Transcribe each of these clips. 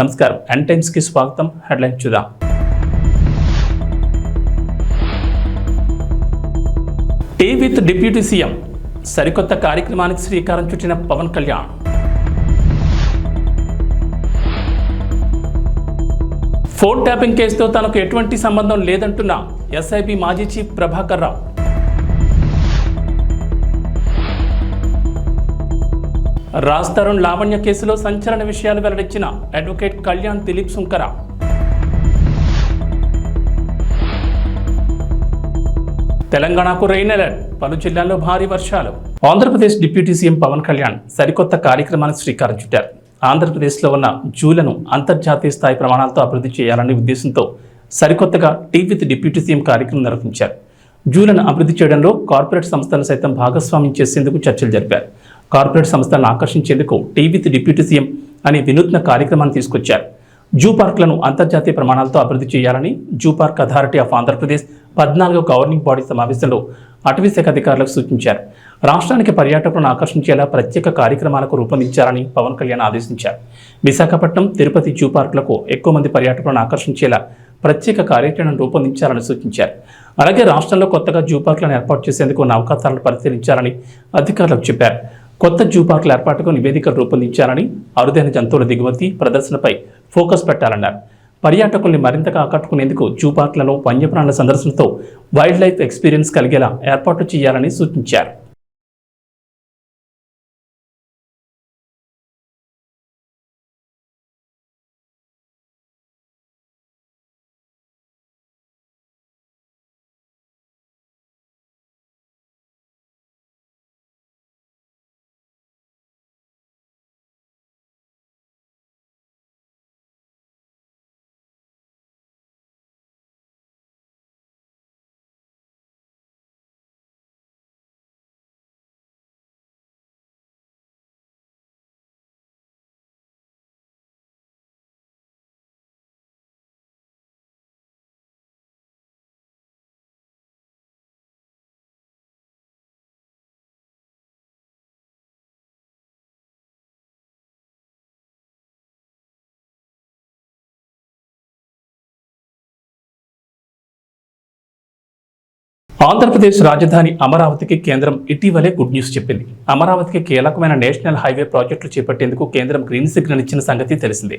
నమస్కారం n times కి స్వాగతం. హెడ్లైన్ చూద్దాం. టీ విత్ డిప్యూటీ సీఎం సరికొత్త కార్యక్రమానికి శ్రీకారం చుట్టిన పవన్ కళ్యాణ్. ఫోన్ ట్యాపింగ్ కేసుతో తనకు ఎటువంటి సంబంధం లేదంటున్న ఎస్ఐబి మాజీ చీఫ్ ప్రభాకర్ రావు. రాజ్ తరుణ్ లావణ్య కేసులో సంచలన విషయాలు వెల్లడించిన అడ్వకేట్ కళ్యాణ్ దిలీప్ సుంకర. తెలంగాణకు రెయిన్ అలర్ట్, పలు జిల్లాల్లో భారీ వర్షాలు. ఆంధ్రప్రదేశ్ డిప్యూటీ సీఎం పవన్ కళ్యాణ్ సరికొత్త కార్యక్రమానికి శ్రీకారం చుట్టారు. ఆంధ్రప్రదేశ్లో ఉన్న జూలను అంతర్జాతీయ స్థాయి ప్రమాణాలతో అభివృద్ధి చేయాలనే ఉద్దేశంతో సరికొత్తగా టీ విత్ డిప్యూటీ సీఎం కార్యక్రమం నిర్వహించారు. జూలను అభివృద్ధి చేయడంలో కార్పొరేట్ సంస్థలను సైతం భాగస్వామ్యం చేసేందుకు చర్చలు జరిపారు. కార్పొరేట్ సంస్థలను ఆకర్షించేందుకు టీ విత్ డిప్యూటీ సీఎం అనే వినూత్న కార్యక్రమాన్ని తీసుకొచ్చారు. జూ పార్కులను అంతర్జాతీయ ప్రమాణాలతో అభివృద్ధి చేయాలని zoo park authority of Andhra Pradesh 14వ గవర్నింగ్ బాడీ సమావేశంలో అటవీ శాఖ అధికారులకు సూచించారు. రాష్ట్రానికి పర్యాటకులను ఆకర్షించేలా ప్రత్యేక కార్యక్రమాలకు రూపొందించాలని పవన్ కళ్యాణ్ ఆదేశించారు. విశాఖపట్నం, తిరుపతి జూ పార్కులకు ఎక్కువ మంది పర్యాటకులను ఆకర్షించేలా ప్రత్యేక కార్యాచరణను రూపొందించాలని సూచించారు. అలాగే రాష్ట్రంలో కొత్తగా జూ పార్కులను ఏర్పాటు చేసేందుకు ఉన్న అవకాశాలను పరిశీలించాలని అధికారులకు చెప్పారు. కొత్త జూ పార్కుల ఏర్పాటుకు నివేదికలు రూపొందించాలని, అరుదైన జంతువుల దిగుమతి, ప్రదర్శనపై ఫోకస్ పెట్టాలన్నారు. పర్యాటకుల్ని మరింతగా ఆకట్టుకునేందుకు జూ పార్కులను వన్యప్రాణుల సందర్శనతో వైల్డ్ లైఫ్ ఎక్స్పీరియన్స్ కలిగేలా ఏర్పాటు చేయాలని సూచించారు. ఆంధ్రప్రదేశ్ రాజధాని అమరావతికి కేంద్రం ఇటీవలే గుడ్ న్యూస్ చెప్పింది. అమరావతికి కీలకమైన నేషనల్ హైవే ప్రాజెక్టులు చేపట్టేందుకు కేంద్రం గ్రీన్ సిగ్నల్ ఇచ్చిన సంగతి తెలిసిందే.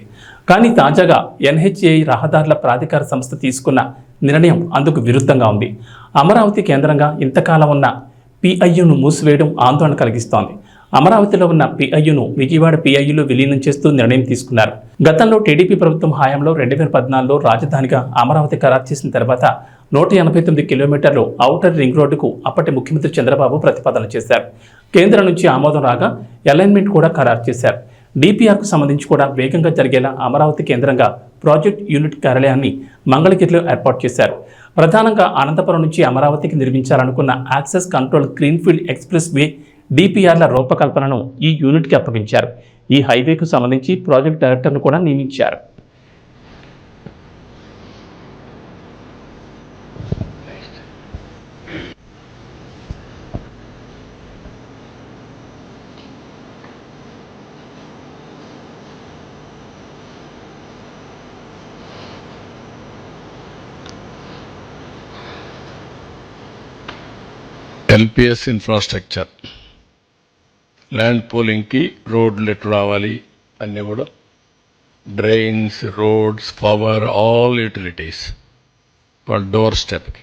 కానీ తాజాగా ఎన్హెచ్ఏఐ రహదారుల ప్రాధికార సంస్థ తీసుకున్న నిర్ణయం అందుకు విరుద్ధంగా ఉంది. అమరావతి కేంద్రంగా ఇంతకాలం ఉన్న పిఐయును మూసివేయడం ఆందోళన కలిగిస్తోంది. అమరావతిలో ఉన్న పిఐయును విజయవాడ పిఐయులో విలీనం చేస్తూ నిర్ణయం తీసుకున్నారు. గతంలో టీడీపీ ప్రభుత్వం హయాంలో 2014లో రాజధానిగా అమరావతి ఖరారు చేసిన తర్వాత 189 కిలోమీటర్లు ఔటర్ రింగ్ రోడ్డుకు అప్పటి ముఖ్యమంత్రి చంద్రబాబు ప్రతిపాదన చేశారు. కేంద్రం నుంచి ఆమోదం రాగా అలైన్మెంట్ కూడా ఖరారు చేశారు. డిపిఆర్కు సంబంధించి కూడా వేగంగా జరిగేలా అమరావతి కేంద్రంగా ప్రాజెక్ట్ యూనిట్ కార్యాలయాన్ని మంగళగిరిలో ఏర్పాటు చేశారు. ప్రధానంగా అనంతపురం నుంచి అమరావతికి నిర్మించాలనుకున్న access control greenfield expressway డిపిఆర్ల రూపకల్పనను ఈ యూనిట్కి అప్పగించారు. ఈ హైవేకు సంబంధించి ప్రాజెక్ట్ డైరెక్టర్ను కూడా నియమించారు. ఎల్పిఎస్ ఇన్ఫ్రాస్ట్రక్చర్, ల్యాండ్ పూలింగ్కి రోడ్లు ఎటు రావాలి అన్నీ కూడా, drains, roads, power, all utilities వాళ్ళ డోర్ స్టెప్కి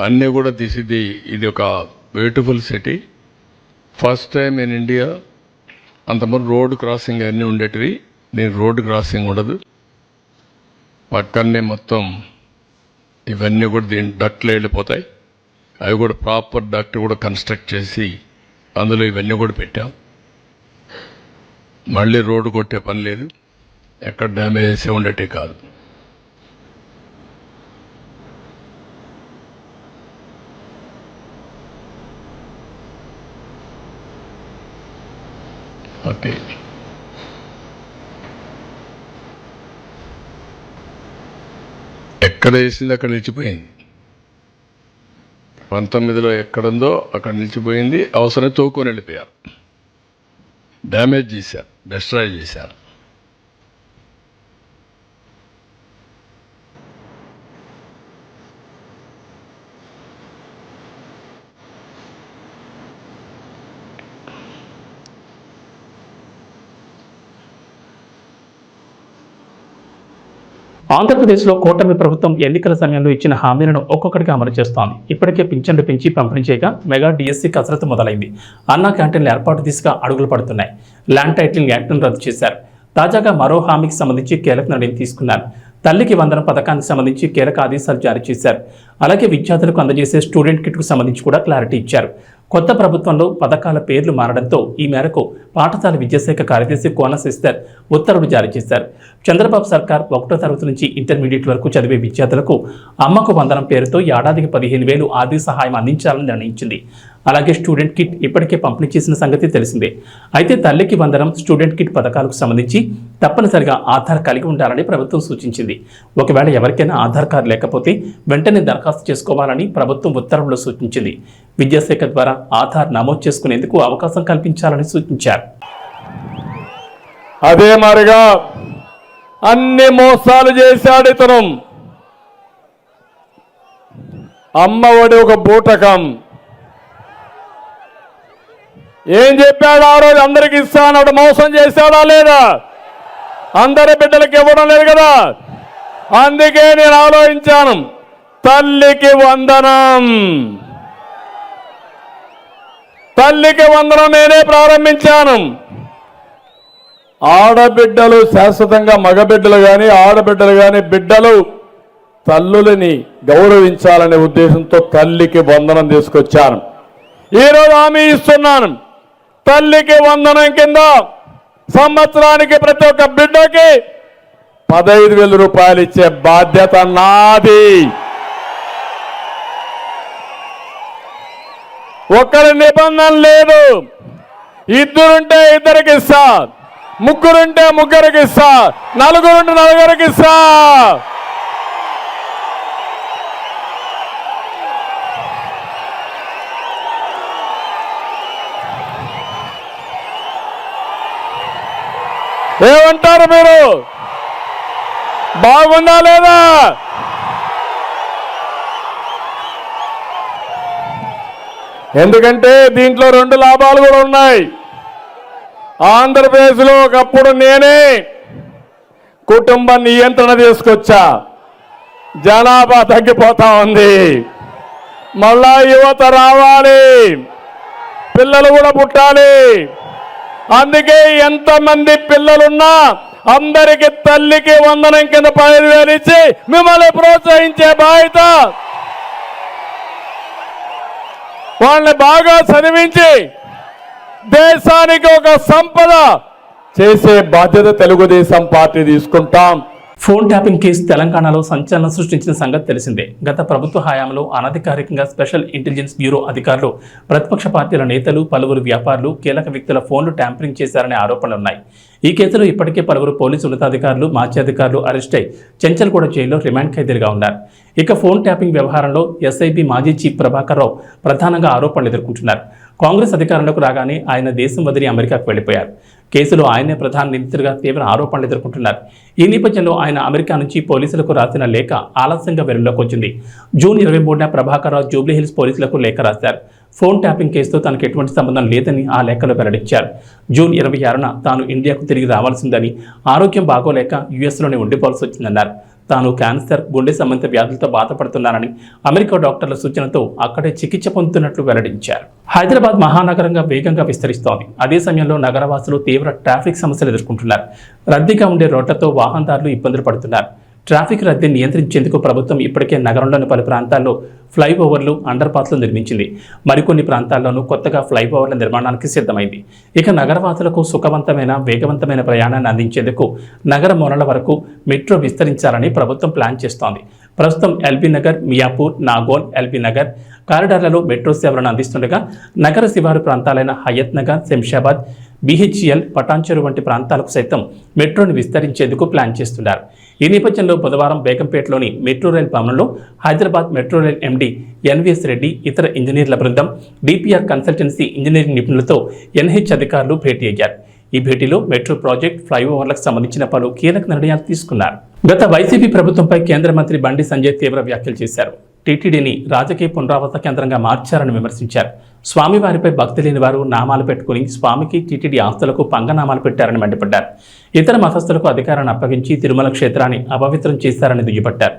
అన్నీ కూడా తీసిది. ఇది ఒక beautiful city. First time in India. అంతమంది రోడ్ క్రాసింగ్ అన్నీ ఉండేటివి, దీని రోడ్ క్రాసింగ్ ఉండదు. పక్కనే మొత్తం ఇవన్నీ కూడా దీని డక్ట్లు వెళ్ళిపోతాయి. అవి కూడా ప్రాపర్ డక్ట్ కూడా కన్స్ట్రక్ట్ చేసి అందులో ఇవన్నీ కూడా పెట్టాం. మళ్ళీ రోడ్డు కొట్టే పని లేదు, ఎక్కడ డ్యామేజెస్ ఉండేవి కాదు. ఓకే, ఎక్కడ వేసింది అక్కడ నిలిచిపోయింది. 19లో ఎక్కడుందో అక్కడ నిలిచిపోయింది. అవసరం తోకొని వెళ్ళిపోయారు, డ్యామేజ్ చేశారు, డిస్ట్రాయ్ చేశారు. ఆంధ్రప్రదేశ్లో కూటమి ప్రభుత్వం ఎన్నికల సమయంలో ఇచ్చిన హామీలను ఒక్కొక్కటిగా అమలు చేస్తోంది. ఇప్పటికే పింఛన్లు పెంచి పంపిణీ చేయగా మెగా డిఎస్సీ కసరత్తు మొదలైంది. అన్నా క్యాంటీన్ల ఏర్పాటు దిశగా అడుగులు పడుతున్నాయి. ల్యాండ్ టైటిలింగ్ యాక్ట్ను రద్దు చేశారు. తాజాగా మరో హామీకి సంబంధించి కీలక నిర్ణయం తీసుకున్నారు. తల్లికి వందనం పథకానికి సంబంధించి కీలక ఆదేశాలు జారీ చేశారు. అలాగే విద్యార్థులకు అందజేసే స్టూడెంట్ కిట్కు సంబంధించి కూడా క్లారిటీ ఇచ్చారు. కొత్త ప్రభుత్వంలో పథకాల పేర్లు మారడంతో ఈ మేరకు పాఠశాల విద్యాశాఖ కార్యదర్శి కోన సిస్టర్ ఉత్తర్వులు జారీ చేశారు. చంద్రబాబు సర్కార్ 1వ తరగతి నుంచి ఇంటర్మీడియట్ వరకు చదివే విద్యార్థులకు అమ్మకు వందనం పేరుతో ఏడాదికి 15,000 ఆర్థిక సహాయం అందించాలని నిర్ణయించింది. అలాగే స్టూడెంట్ కిట్ ఇప్పటికే పంపిణీ చేసిన సంగతి తెలిసిందే. అయితే తల్లికి వందనం, స్టూడెంట్ కిట్ పథకాలకు సంబంధించి తప్పనిసరిగా ఆధార్ కలిగి ఉండాలని ప్రభుత్వం సూచించింది. ఒకవేళ ఎవరికైనా ఆధార్ కార్డు లేకపోతే వెంటనే దరఖాస్తు చేసుకోవాలని ప్రభుత్వం ఉత్తర్వుల్లో సూచించింది. విద్యాశాఖ ద్వారా ఆధార్ నమోదు చేసుకునేందుకు అవకాశం కల్పించాలని సూచించారు. అదే మరిగా అన్ని మోసాలు చేశాడు ఇతను. అమ్మఒడి ఒక బూటకం. ఏం చెప్పాడు ఆ రోజు? అందరికి ఇస్తానన్నాడు. మోసం చేశాడా లేదా? అందరి బిడ్డలకి ఇవ్వడం లేదు కదా. అందుకే నేను ఆలోచించాను, తల్లికి వందనం, తల్లికి వందనం నేనే ప్రారంభించాను. ఆడబిడ్డలు శాశ్వతంగా, మగబిడ్డలు కానీ ఆడబిడ్డలు కానీ బిడ్డలు తల్లులని గౌరవించాలనే ఉద్దేశంతో తల్లికి వందనం తీసుకొచ్చాను. ఈరోజు హామీ ఇస్తున్నాను, తల్లికి వందనం కింద సంవత్సరానికి ప్రతి ఒక్క బిడ్డకి 15,000 రూపాయలు ఇచ్చే బాధ్యత నాది. ఒకరి నిబంధన లేదు. ఇద్దరుంటే ఇద్దరికి ఇస్తా, ముగ్గురుంటే ముగ్గురికి ఇస్తా, నలుగురుంటే నలుగురికి ఇస్తా. ఏమంటారు మీరు? బాగుందా లేదా? ఎందుకంటే దీంట్లో 2 లాభాలు కూడా ఉన్నాయి. ఆంధ్రప్రదేశ్లో ఒకప్పుడు నేనే కుటుంబ నియంత్రణ తీసుకొచ్చా. జనాభా తగ్గిపోతా ఉంది. మళ్ళా యువత రావాలి, పిల్లలు కూడా పుట్టాలి. అందుకే ఎంతమంది పిల్లలున్నా అందరికి తల్లికి వందనం కింద 15,000 ఇచ్చి మిమ్మల్ని ప్రోత్సహించే బాధ్యత, వాళ్ళని బాగా చదివించి దేశానికి ఒక సంపద చేసే బాధ్యత తెలుగుదేశం పార్టీ తీసుకుంటాం. ఫోన్ ట్యాపింగ్ కేసు తెలంగాణలో సంచలనం సృష్టించిన సంగతి తెలిసిందే. గత ప్రభుత్వ హయాంలో అనధికారికంగా స్పెషల్ ఇంటెలిజెన్స్ బ్యూరో అధికారులు, ప్రతిపక్ష పార్టీల నేతలు, పలువురు వ్యాపారులు, కీలక వ్యక్తుల ఫోన్లు ట్యాంపరింగ్ చేశారనే ఆరోపణలున్నాయి. ఈ కేసులో ఇప్పటికే పలువురు పోలీసు ఉన్నతాధికారులు, మాజీ అధికారులు అరెస్ట్ అయి చెంచల్గూడ జైల్లో రిమాండ్ ఖైదీలుగా ఉన్నారు. ఇక ఫోన్ ట్యాపింగ్ వ్యవహారంలో ఎస్ఐబి మాజీ చీఫ్ ప్రభాకర్ రావు ప్రధానంగా ఆరోపణలు ఎదుర్కొంటున్నారు. కాంగ్రెస్ అధికారంలోకి రాగానే ఆయన దేశం వదిలి అమెరికాకు వెళ్లిపోయారు. కేసులో ఆయనే ప్రధాన నిందితుడిగా తీవ్ర ఆరోపణలు ఎదుర్కొంటున్నారు. ఈ నేపథ్యంలో ఆయన అమెరికా నుంచి పోలీసులకు రాసిన లేఖ ఆలస్యంగా వెలుగులోకి వచ్చింది. జూన్ 23న ప్రభాకర్ రావు జూబ్లీహిల్స్ పోలీసులకు లేఖ రాశారు. ఫోన్ ట్యాపింగ్ కేసుతో తనకు ఎటువంటి సంబంధం లేదని ఆ లేఖలో వెల్లడించారు. జూన్ 26న తాను ఇండియాకు తిరిగి రావాల్సిందని, ఆరోగ్యం బాగోలేక యుఎస్లోనే ఉండిపోవాల్సి వచ్చిందన్నారు. తాను క్యాన్సర్, గుండె సంబంధిత వ్యాధులతో బాధపడుతున్నానని, అమెరికా డాక్టర్ల సూచనతో అక్కడే చికిత్స పొందుతున్నట్లు వెల్లడించారు. హైదరాబాద్ మహానగరంగా వేగంగా విస్తరిస్తోంది. అదే సమయంలో నగరవాసులు తీవ్ర ట్రాఫిక్ సమస్యలు ఎదుర్కొంటున్నారు. రద్దీగా ఉండే రోడ్లతో వాహనదారులు ఇబ్బందులు పడుతున్నారు. ట్రాఫిక్ రద్దీని నియంత్రించేందుకు ప్రభుత్వం ఇప్పటికే నగరంలోని పలు ప్రాంతాల్లో ఫ్లైఓవర్లు, అండర్ పాస్లు నిర్మించింది. మరికొన్ని ప్రాంతాల్లోనూ కొత్తగా ఫ్లైఓవర్ల నిర్మాణానికి సిద్ధమైంది. ఇక నగరవాసులకు సుఖవంతమైన, వేగవంతమైన ప్రయాణాన్ని అందించేందుకు నగర మూలల వరకు మెట్రో విస్తరించాలని ప్రభుత్వం ప్లాన్ చేస్తోంది. ప్రస్తుతం ఎల్బీ నగర్, మియాపూర్, నాగోల్, ఎల్బీ నగర్ కారిడార్లలో మెట్రో సేవలను అందిస్తుండగా నగర శివారు ప్రాంతాలైన హయత్ నగర్, శంషాబాద్, బిహెచ్ఎల్, పటాన్చెరు వంటి ప్రాంతాలకు సైతం మెట్రోను విస్తరించేందుకు ప్లాన్ చేస్తున్నారు. ఈ నేపథ్యంలో బుధవారం బేగంపేటలోని మెట్రో రైల్ భవనంలో Hyderabad metro rail MD NVS Reddy, ఇతర ఇంజనీర్ల బృందం, డిపిఆర్ కన్సల్టెన్సీ ఇంజనీరింగ్ నిపుణులతో ఎన్హెచ్ అధికారులు భేటీ అయ్యారు. ఈ భేటీలో మెట్రో ప్రాజెక్ట్, ఫ్లైఓవర్లకు సంబంధించిన పలు కీలక నిర్ణయాలు తీసుకున్నారు. గత వైసీపీ ప్రభుత్వంపై కేంద్ర మంత్రి బండి సంజయ్ తీవ్ర వ్యాఖ్యలు చేశారు. టీటీడీని రాజకీయ పునరావృత కేంద్రంగా మార్చారని విమర్శించారు. స్వామివారిపై భక్తి లేని వారు నామాలు పెట్టుకుని స్వామికి టీటీడీ ఆస్తులకు పంగనామాలు పెట్టారని మండిపడ్డారు. ఇతర మతస్థులకు అధికారాన్ని అప్పగించి తిరుమల క్షేత్రాన్ని అపవిత్రం చేశారని దుయ్యబట్టారు.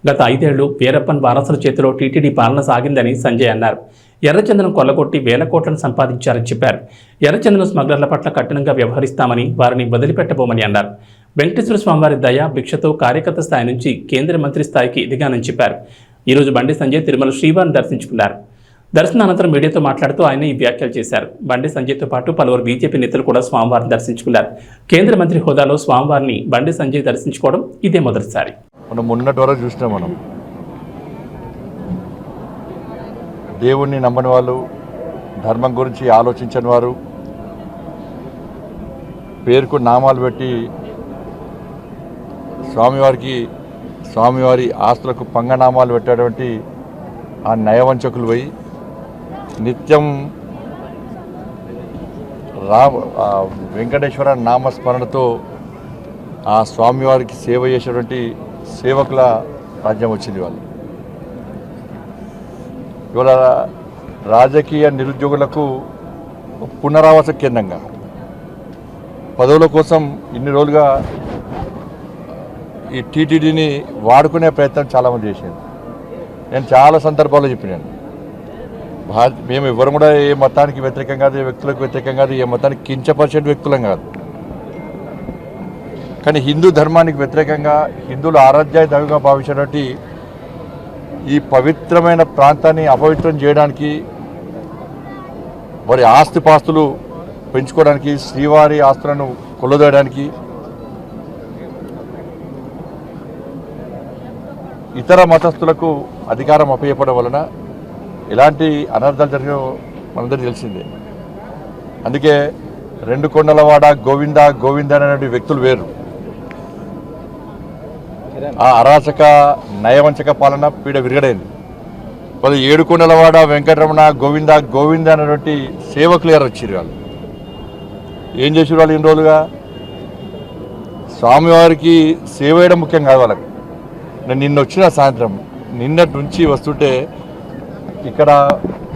గత 5 ఏళ్లు వీరప్పన్ వారసుల చేతిలో టీటీడీ పాలన సాగిందని సంజయ్ అన్నారు. ఎర్రచందనం కొల్లగొట్టి వేల కోట్లను సంపాదించారని చెప్పారు. ఎర్రచందనం స్మగ్లర్ల పట్ల కఠినంగా వ్యవహరిస్తామని, వారిని వదిలిపెట్టబోమని అన్నారు. వెంకటేశ్వర స్వామివారి దయ భిక్షతో కార్యకర్త స్థాయి నుంచి కేంద్ర మంత్రి స్థాయికి ఎదిగానని చెప్పారు. ఈరోజు బండి సంజయ్ తిరుమల శ్రీవారిని దర్శించుకున్నారు. దర్శనానంతరం మీడియాతో మాట్లాడుతూ ఆయన ఈ వ్యాఖ్యలు చేశారు. బండి సంజయ్తో పాటు పలువురు బీజేపీ నేతలు కూడా స్వామివారిని దర్శించుకున్నారు. కేంద్ర మంత్రి హోదాలో స్వామివారిని బండి సంజయ్ దర్శించుకోవడం ఇదే మొదటిసారి. మనం మొన్నటి వరకు చూసినాం. మనం దేవుణ్ణి నమ్మని వాళ్ళు, ధర్మం గురించి ఆలోచించని వారు, పేరుకు నామాలు పెట్టి స్వామివారి ఆస్తులకు పంగనామాలు పెట్టేటువంటి ఆ నయవంచకులు పోయి నిత్యం వెంకటేశ్వర నామస్మరణతో ఆ స్వామివారికి సేవ చేసేటువంటి సేవకుల రాజ్యం వచ్చింది వాళ్ళు. ఇవాళ రాజకీయ నిరుద్యోగులకు పునరావాస కేంద్రంగా పదవుల కోసం ఇన్ని రోజులుగా ఈ టీటీడీని వాడుకునే ప్రయత్నం చాలామంది చేశారు. నేను చాలా సందర్భాల్లో చెప్పినాను, మేము ఎవరు కూడా ఏ మతానికి వ్యతిరేకం కాదు, ఏ వ్యక్తులకు వ్యతిరేకం కాదు, ఏ మతానికి కించపరిచే వ్యక్తులం కాదు. కానీ హిందూ ధర్మానికి వ్యతిరేకంగా హిందువుల ఆరాధ్య దైవంగా భావించినటువంటి ఈ పవిత్రమైన ప్రాంతాన్ని అపవిత్రం చేయడానికి, వారి ఆస్తిపాస్తులు పెంచుకోవడానికి, శ్రీవారి ఆస్తులను కొల్లదోయడానికి, ఇతర మతస్థులకు అధికారం అప్పచెప్పడం వలన ఎలాంటి అనర్థాలు జరిగాయో మనందరికీ తెలిసిందే. అందుకే 2 కొండలవాడ గోవింద గోవింద అనే వ్యక్తులు వేరు. ఆ అరాచక నయవంచక పాలన పీడ విరగడైంది. 7 కొండలవాడ వెంకటరమణ గోవింద గోవింద అనేటువంటి సేవకులు ఎవరు వచ్చారు. వాళ్ళు ఏం చేసారు? వాళ్ళు 2 రోజులుగా స్వామివారికి సేవ చేయడం ముఖ్యం కాదు వాళ్ళకి. నేను నిన్న వచ్చిన సాయంత్రం, నిన్నటి నుంచి వస్తుంటే ఇక్కడ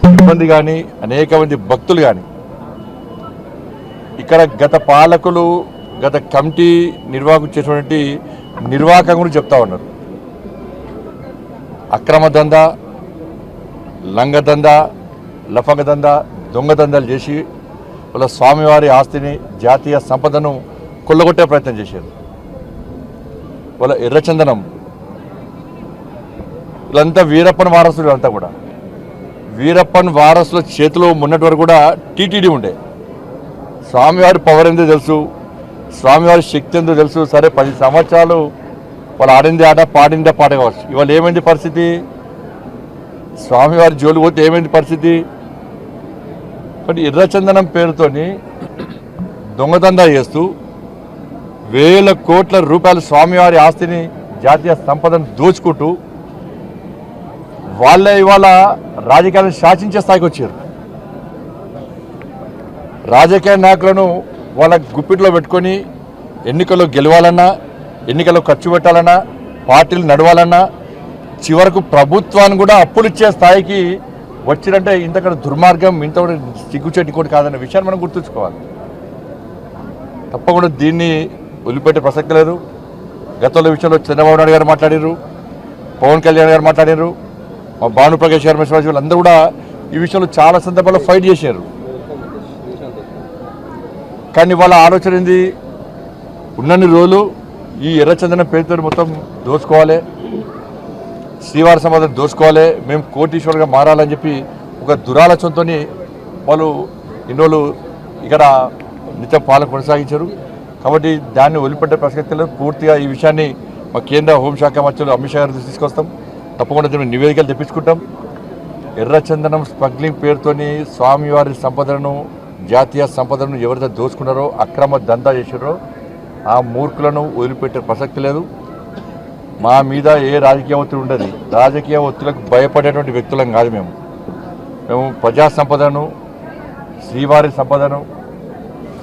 సిబ్బంది కానీ అనేక మంది భక్తులు కానీ ఇక్కడ గత పాలకులు, గత కమిటీ నిర్వాహకులు చేసినటువంటి నిర్వాహకం గురించి చెప్తా ఉన్నారు. అక్రమ దందా, లంగ దందా, లఫంగ దందా, దొంగ దందాలు చేసి వాళ్ళ స్వామివారి ఆస్తిని, జాతీయ సంపదను కొల్లగొట్టే ప్రయత్నం చేశారు. వాళ్ళ ఎర్రచందనం వీళ్ళంతా వీరప్పన్ వారసులు. అంతా కూడా వీరప్పన్ వారసుల చేతిలో మొన్నటి వరకు కూడా టీటీడీ ఉండే. స్వామివారి పవర్ ఎంతో తెలుసు, స్వామివారి శక్తి ఎంతో తెలుసు. సరే 10 సంవత్సరాలు వాళ్ళు ఆడింది ఆట, పాడిందే పాట కావచ్చు. ఇవాళ ఏమైంది పరిస్థితి? స్వామివారి జోలు పోతే ఏమైంది పరిస్థితి? బట్ ఎర్రచందనం పేరుతోని దొంగదందా చేస్తూ వేల కోట్ల రూపాయల స్వామివారి ఆస్తిని, జాతీయ సంపదను దోచుకుంటూ వాళ్ళే ఇవాళ రాజకీయాలను శాసించే స్థాయికి వచ్చారు. రాజకీయ నాయకులను వాళ్ళ గుప్పిట్లో పెట్టుకొని ఎన్నికల్లో గెలవాలన్నా, ఎన్నికల్లో ఖర్చు పెట్టాలన్నా, పార్టీలు నడవాలన్నా, చివరకు ప్రభుత్వాన్ని కూడా అప్పులు ఇచ్చే స్థాయికి వచ్చినంటే ఇంతకన్నా దుర్మార్గం, ఇంత కూడా సిగ్గుచెట్టి కూడా కాదన్న విషయాన్ని మనం గుర్తుంచుకోవాలి. తప్పకుండా దీన్ని వదిలిపెట్టే ప్రసక్తి లేదు. గతంలో విషయంలో చంద్రబాబు నాయుడు గారు మాట్లాడారు, పవన్ కళ్యాణ్ గారు మాట్లాడారు, మా భానుప్రకాష్ గారు, వీళ్ళందరూ కూడా ఈ విషయంలో చాలా సందర్భాల్లో ఫైట్ చేశారు. కానీ వాళ్ళ ఆలోచన ఏంది? ఉన్నన్ని రోజులు ఈ ఎర్రచందనం పేరుతో మొత్తం దోచుకోవాలి, శ్రీవారి సంపదను దోచుకోవాలి, మేము కోటీశ్వరుగా మారాలని చెప్పి ఒక దురాలోచనతో వాళ్ళు ఇన్ని రోజులు ఇక్కడ నిత్యం పాలన కొనసాగించారు. కాబట్టి దాన్ని వదిలిపెట్టే ప్రసక్తి లేదు. పూర్తిగా ఈ విషయాన్ని మా కేంద్ర హోంశాఖ మంత్రులు అమిత్ షా గారు తీసుకొస్తాం. తప్పకుండా దీన్ని నివేదికలు తెప్పించుకుంటాం. ఎర్రచందనం స్మగ్లింగ్ పేరుతోని స్వామివారి సంపదను, జాతీయ సంపదను ఎవరైతే దోచుకున్నారో, అక్రమ దందా చేశారో ఆ మూర్ఖులను వదిలిపెట్టే ప్రసక్తి లేదు. మా మీద ఏ రాజకీయ ఒత్తిడి ఉండదు. రాజకీయ ఒత్తిడికి భయపడేటువంటి వ్యక్తులం కాదు. మేము ప్రజా సంపదను, శ్రీవారి సంపదను,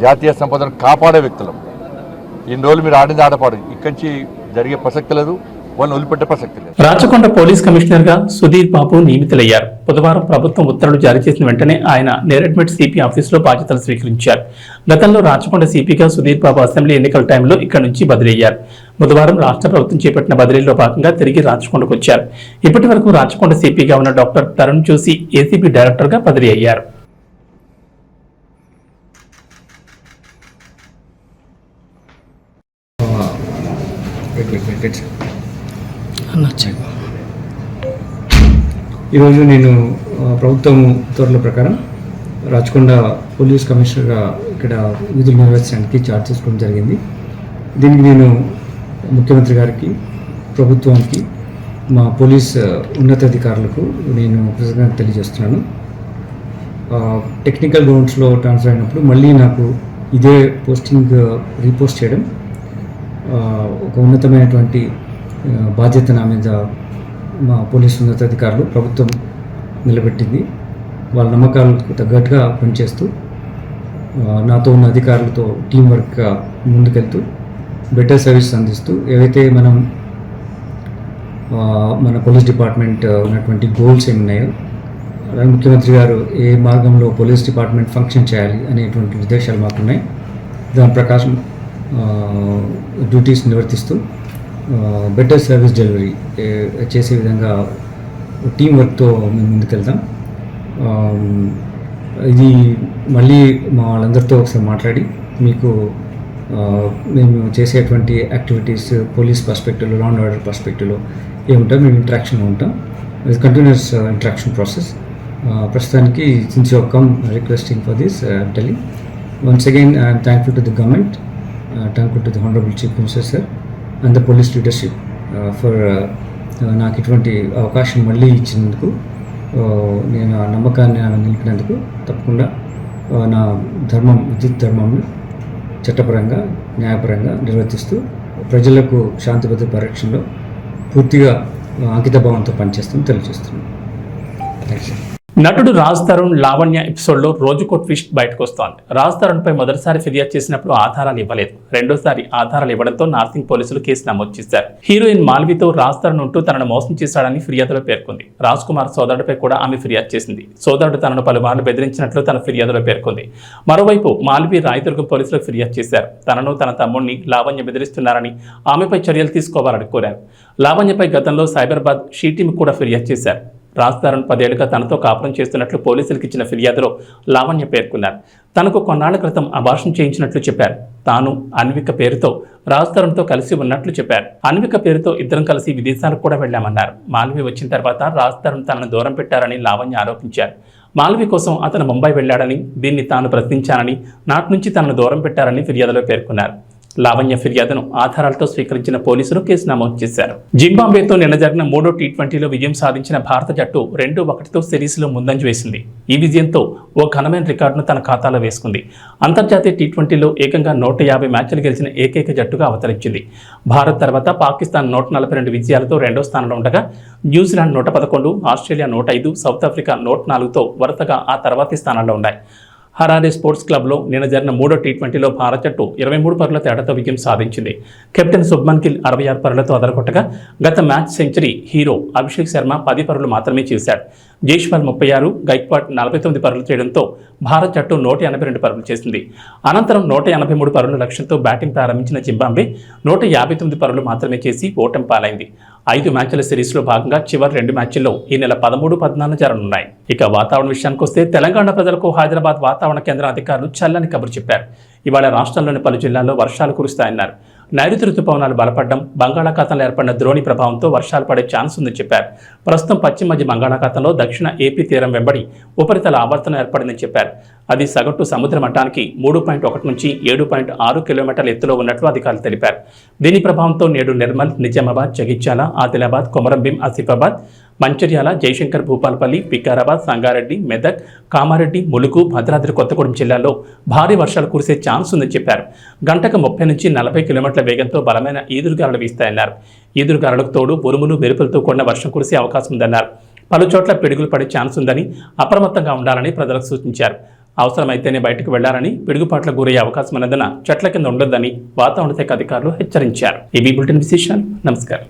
జాతీయ సంపదను కాపాడే వ్యక్తులం. ఇన్ని రోజులు మీరు ఆడింది ఆటపాడు, ఇక్కడి నుంచి జరిగే ప్రసక్తి లేదు. వాళ్ళని వదిలిపెట్టే ప్రసక్తి లేదు. రాచకొండ పోలీస్ కమిషనర్ గా సుధీర్ బాబు నియమితులయ్యారు. బుధవారం ప్రభుత్వం ఉత్తర్వులు జారీ చేసిన వెంటనే ఆయన నేరెడ్మెట్ సిపి ఆఫీసులో బాధ్యతలు స్వీకరించారు. గతంలో రాచకొండ సిపిగా సుధీర్ బాబు అసెంబ్లీ ఎన్నికల టైంలో ఇక్కడి నుంచి బదిలీ అయ్యారు. బుధవారం రాష్ట్ర ప్రభుత్వం చేపట్టిన బదిలీలో భాగంగా తిరిగి రాచకొండకు వచ్చారు. ఇప్పటి వరకు రాచకొండ సిపిగా ఉన్న డాక్టర్ తరుణ్ చూసి ఏసీబీ డైరెక్టర్ గా బదిలీ అయ్యారు. ఈరోజు నేను ప్రభుత్వం ఉత్తర్వుల ప్రకారం రాచకొండ పోలీస్ కమిషనర్గా ఇక్కడ విధులు నిర్వహించడానికి ఛార్జ్ చేసుకోవడం జరిగింది. దీనికి నేను ముఖ్యమంత్రి గారికి, ప్రభుత్వానికి, మా పోలీస్ ఉన్నతాధికారులకు నేను కృతజ్ఞతలు తెలియజేస్తున్నాను. టెక్నికల్ గ్రౌండ్స్లో ట్రాన్స్ఫర్ అయినప్పుడు మళ్ళీ నాకు ఇదే పోస్టింగ్ రీపోస్ట్ చేయడం ఒక ఉన్నతమైనటువంటి బాధ్యత నా మీద మా పోలీసు ఉన్నతాధికారులు, ప్రభుత్వం నిలబెట్టింది. వాళ్ళ నమ్మకాలకు తగ్గట్టుగా పనిచేస్తూ నాతో ఉన్న అధికారులతో టీం వర్క్గా ముందుకెళ్తూ బెటర్ సర్వీస్ అందిస్తూ ఏవైతే మన పోలీస్ డిపార్ట్మెంట్ ఉన్నటువంటి గోల్స్ ఏమున్నాయో, అలాగే ముఖ్యమంత్రి గారు ఏ మార్గంలో పోలీస్ డిపార్ట్మెంట్ ఫంక్షన్ చేయాలి అనేటువంటి ఉద్దేశాలు మాకున్నాయి. దాని ప్రకారం డ్యూటీస్ నిర్వర్తిస్తూ బెటర్ సర్వీస్ డెలివరీ చేసే విధంగా టీం వర్క్తో మేము ముందుకెళ్తాం. ఇది మళ్ళీ మా వాళ్ళందరితో ఒకసారి మాట్లాడి మీకు మేము చేసేటువంటి యాక్టివిటీస్ పోలీస్ పర్స్పెక్టివ్లో, లా అండ్ ఆర్డర్ పర్స్పెక్టివ్లో ఏముంటాం, మేము ఇంటరాక్షన్లో ఉంటాం. ఇది కంటిన్యూస్ ఇంటరాక్షన్ ప్రాసెస్. ప్రస్తుతానికి since you come requesting for this telling once again I'm thankful to the government, thankful to the honourable chief minister sir and the police leadership for నాకు ఇటువంటి అవకాశం మళ్ళీ ఇచ్చినందుకు, నేను ఆ నమ్మకాన్ని నిలిపినందుకు తప్పకుండా నా విద్యుత్ ధర్మంను చట్టపరంగా, న్యాయపరంగా నిర్వర్తిస్తూ ప్రజలకు శాంతి భద్రత పరిరక్షణలో పూర్తిగా అంకితభావంతో పనిచేస్తామని తెలియజేస్తున్నాను. Thanks sir. నటుడు రాజ్ తరుణ్ లావణ్య ఎపిసోడ్లో రోజుకో ట్విస్ట్ బయటకు వస్తోంది. రాజ్ తరుణ్పై మొదటిసారి ఫిర్యాదు చేసినప్పుడు ఆధారాలు ఇవ్వలేదు. రెండోసారి ఆధారాలు ఇవ్వడంతో నార్సింగ్ పోలీసులు కేసు నమోదు చేశారు. హీరోయిన్ మాల్వితో రాజ్ తరుణ్ ఉంటూ తనను మోసం చేశాడని ఫిర్యాదులో పేర్కొంది. రాజ్ కుమార్ సోదరుడిపై కూడా ఆమె ఫిర్యాదు చేసింది. సోదరుడు తనను పలుమార్లు బెదిరించినట్లు తన ఫిర్యాదులో పేర్కొంది. మరోవైపు మాల్వి రాయదుర్గం పోలీసులకు ఫిర్యాదు చేశారు. తనను తన తమ్ముడిని లావణ్య బెదిరిస్తున్నారని, ఆమెపై చర్యలు తీసుకోవాలని కోరారు. లావణ్యపై గతంలో సైబరాబాద్ షీ టీమ్ కూడా ఫిర్యాదు చేశారు. రాజ్ తరుణ్ 10 ఏళ్లుగా తనతో కాపురం చేస్తున్నట్లు పోలీసులకు ఇచ్చిన ఫిర్యాదులో లావణ్య పేర్కొన్నారు. తనకు కొన్నాళ్ల క్రితం అబార్షన్ చేయించినట్లు చెప్పారు. తాను అన్విక పేరుతో రాజ్ తరుణ్తో కలిసి ఉన్నట్లు చెప్పారు. అన్విక పేరుతో ఇద్దరం కలిసి విదేశాలకు కూడా వెళ్లామన్నారు. మాల్వి వచ్చిన తర్వాత రాజ్ తరుణ్ తనను దూరం పెట్టారని లావణ్య ఆరోపించారు. మాల్వి కోసం అతను ముంబై వెళ్లాడని, దీన్ని తాను ప్రశ్నించానని, నాటి నుంచి తనను దూరం పెట్టారని ఫిర్యాదులో పేర్కొన్నారు. లావణ్య ఫిర్యాదును ఆధారాలతో స్వీకరించిన పోలీసులు కేసు నమోదు చేశారు. జింబాబ్వేతో నిన్న జరిగిన 3వ టీ20లో విజయం సాధించిన భారత జట్టు 2-1తో సిరీస్లో ముందంజ వేసింది. ఈ విజయంతో ఓ ఘనమైన రికార్డును తన ఖాతాలో వేసుకుంది. అంతర్జాతీయ టీ20లో ఏకంగా 150 మ్యాచ్లు గెలిచిన ఏకైక జట్టుగా అవతరించింది. భారత్ తర్వాత పాకిస్తాన్ 142 విజయాలతో 2వ స్థానంలో ఉండగా, న్యూజిలాండ్ 111, ఆస్ట్రేలియా 105, సౌత్ ఆఫ్రికా 104తో వరుసగా ఆ తర్వాతి స్థానాల్లో ఉన్నాయి. హరారే స్పోర్ట్స్ క్లబ్లో నిన్న జరిగిన 3వ టీ20లో భారత జట్టు 23 పరుగుల తేడాతో విజయం సాధించింది. కెప్టెన్ శుభ్మన్ గిల్ 66 పరుగులతో అదరగొట్టగా, గత match century hero Abhishek Sharma 10 పరుగులు మాత్రమే చేశాడు. జైస్వాల్ 36, గైక్వాడ్ 49 పరుగులు చేయడంతో భారత జట్టు 182 పరుగులు చేసింది. అనంతరం 183 పరుగుల లక్ష్యంతో బ్యాటింగ్ ప్రారంభించిన జింబాబ్వే 159 పరుగులు మాత్రమే చేసి ఓటమి పాలైంది. 5 మ్యాచ్ల సిరీస్లో భాగంగా చివరి 2 మ్యాచ్ల్లో ఈ నెల 13, 14 జరగనున్నాయి. ఇక వాతావరణ విషయానికి వస్తే తెలంగాణ ప్రజలకు హైదరాబాద్ వాతావరణ కేంద్రం అధికారులు చల్లని కబురు చెప్పారు. ఇవాళ రాష్ట్రంలోని పలు జిల్లాల్లో వర్షాలు కురుస్తాయన్నారు. నైరుతి రుతుపవనాలు బలపడడం, బంగాళాఖాతంలో ఏర్పడిన ద్రోణి ప్రభావంతో వర్షాలు పడే ఛాన్స్ ఉందని చెప్పారు. ప్రస్తుతం పశ్చిమ మధ్య బంగాళాఖాతంలో దక్షిణ ఏపీ తీరం వెంబడి ఉపరితల ఆవర్తనం ఏర్పడిందని చెప్పారు. అది సగటు సముద్ర మట్టానికి 3.1 నుంచి 7.6 కిలోమీటర్ల ఎత్తులో ఉన్నట్లు అధికారులు తెలిపారు. దీని ప్రభావంతో నేడు నిర్మల్, నిజామాబాద్, జగిత్యాల, ఆదిలాబాద్, కొమరంభీం, ఆసిఫాబాద్, మంచిర్యాల, జయశంకర్, భూపాలపల్లి, వికారాబాద్, సంగారెడ్డి, మెదక్, కామారెడ్డి, ములుగు, భద్రాద్రి కొత్తగూడెం జిల్లాల్లో భారీ వర్షాలు కురిసే ఛాన్స్ ఉందని చెప్పారు. గంటకు 30 నుంచి 40 కిలోమీటర్ల వేగంతో బలమైన ఈదురుగాలులు వీస్తాయన్నారు. ఈదురుగాలులకు తోడు ఉరుములు, మెరుపులతో కూడిన వర్షం కురిసే అవకాశం ఉందన్నారు. పలు చోట్ల పిడుగులు పడే ఛాన్స్ ఉందని, అప్రమత్తంగా ఉండాలని ప్రజలకు సూచించారు. అవసరమైతేనే బయటకు వెళ్లాలని, పిడుగుపాట్లకు గురయ్యే అవకాశం ఉన్నందున చెట్ల కింద ఉండొద్దని వాతావరణ శాఖ అధికారులు హెచ్చరించారు. ఇవి బులెటిన్ విశేషాలు. నమస్కారం.